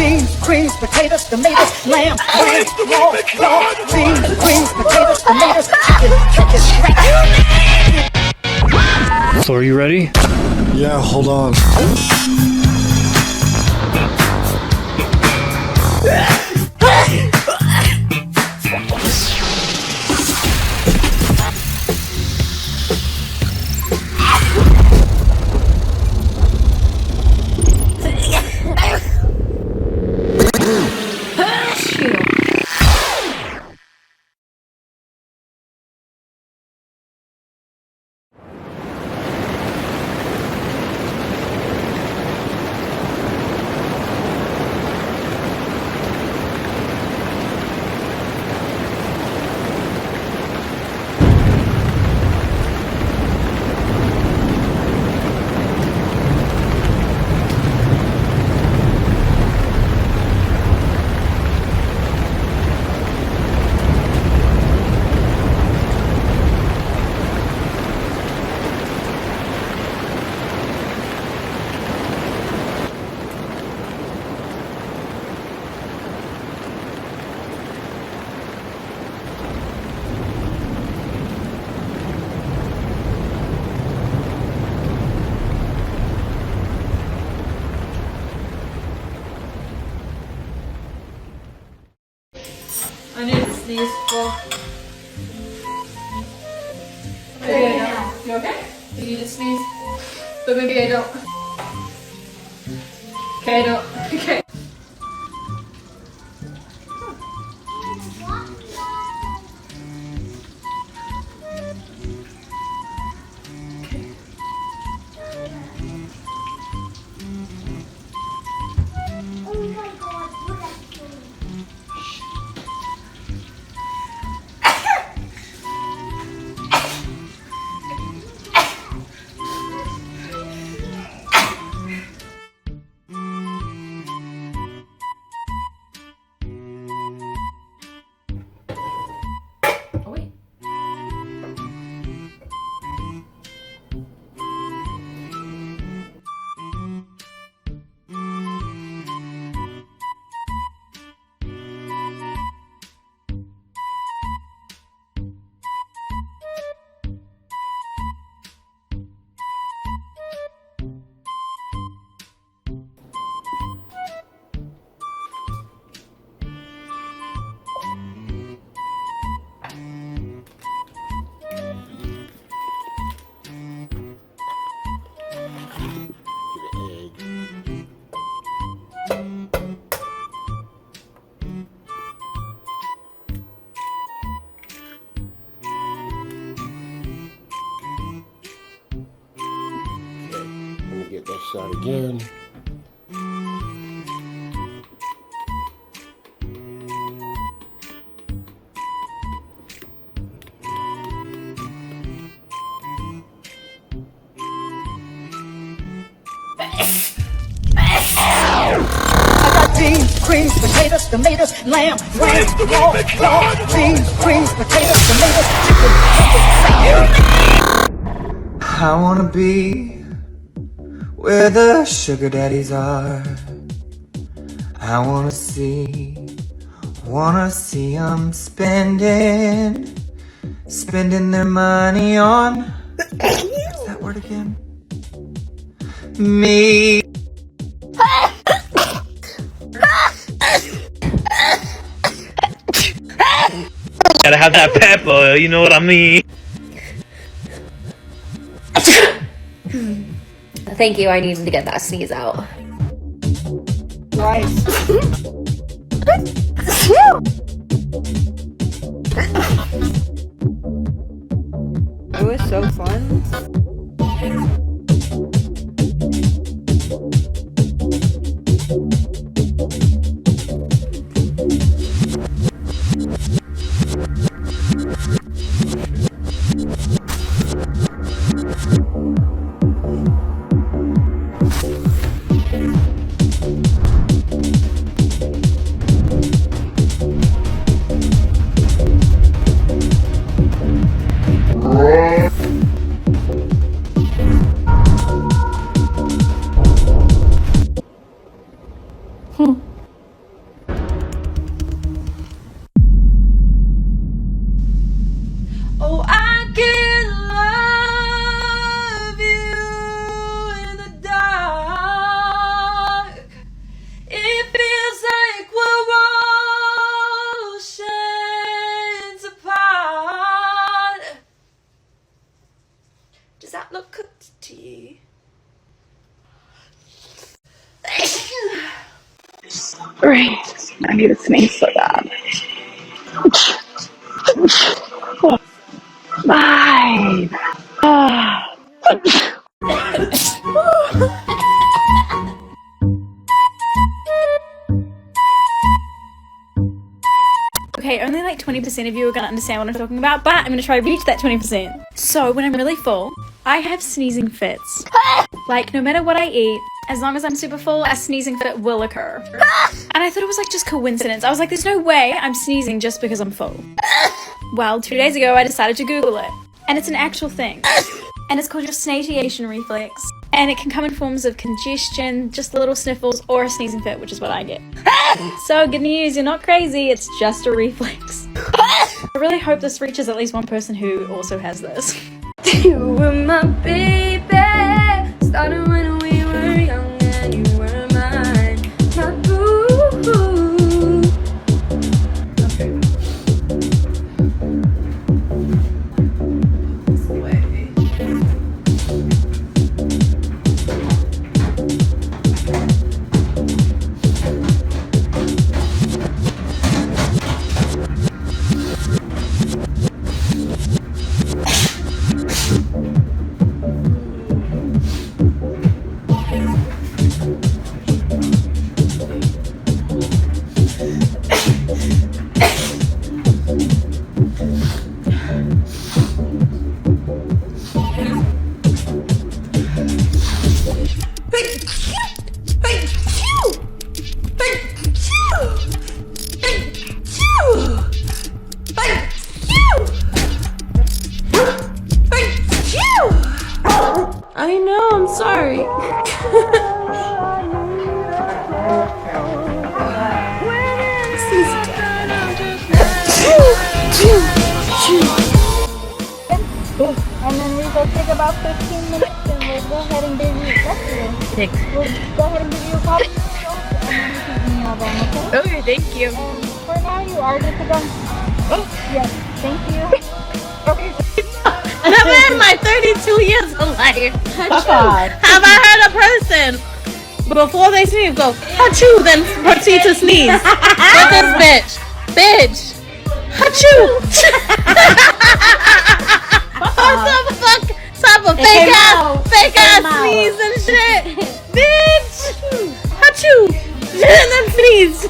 beans, greens, potatoes, tomatoes, lamb, lamb, raw, dog, beans, greens, potatoes, tomatoes, chicken, So are you ready? Yeah, hold on. I need to sneeze. Well, maybe I don't. You okay? You need to sneeze? But maybe I don't. Okay, I don't. Okay. Oh, wait. Let me get that shot again. beans, greens, potatoes, tomatoes, lamb, lamb, raw, dog, beans, greens, potatoes, tomatoes, chicken, I wanna be where the sugar daddies are. I wanna see them spending their money on, what's that word again? Me. Gotta have that pepper, you know what I mean? Thank you, I needed to get that sneeze out. rice. It was so fun. Does that look good to you? Right. I need a sneeze so bad. Fine. Okay, only like 20% of you are going to understand what I'm talking about, but I'm going to try to reach that 20%. So when I'm really full, I have sneezing fits. Like, no matter what I eat, as long as I'm super full, a sneezing fit will occur. And I thought it was like just coincidence. I was like, there's no way I'm sneezing just because I'm full. Well, 2 days ago, I decided to Google it. And it's an actual thing. And it's called your snatiation reflex. And it can come in forms of congestion, just little sniffles, or a sneezing fit, which is what I get. So good news, you're not crazy, it's just a reflex. I really hope this reaches at least one person who also has this. You were my baby, started when we were young and you were mine, my boo. I know, I'm sorry. And then we will take about 15 minutes and we'll go ahead and give you We'll go ahead and give you a copy of the results and then you can email them, okay? Okay, thank you. And for now you are good to go. Oh, yes, thank you. Okay. And I've had my 32 years of life. Have I heard a person before they sneeze go, achoo, then proceed to sneeze? But this bitch, achoo. What the fuck type of fake ass sneeze and shit? Bitch, achoo, and then sneeze.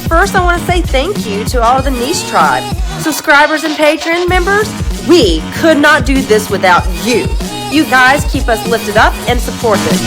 First, I want to say thank you to all of the Neese tribe. Subscribers and Patreon members, we could not do this without you. You guys keep us lifted up and supported.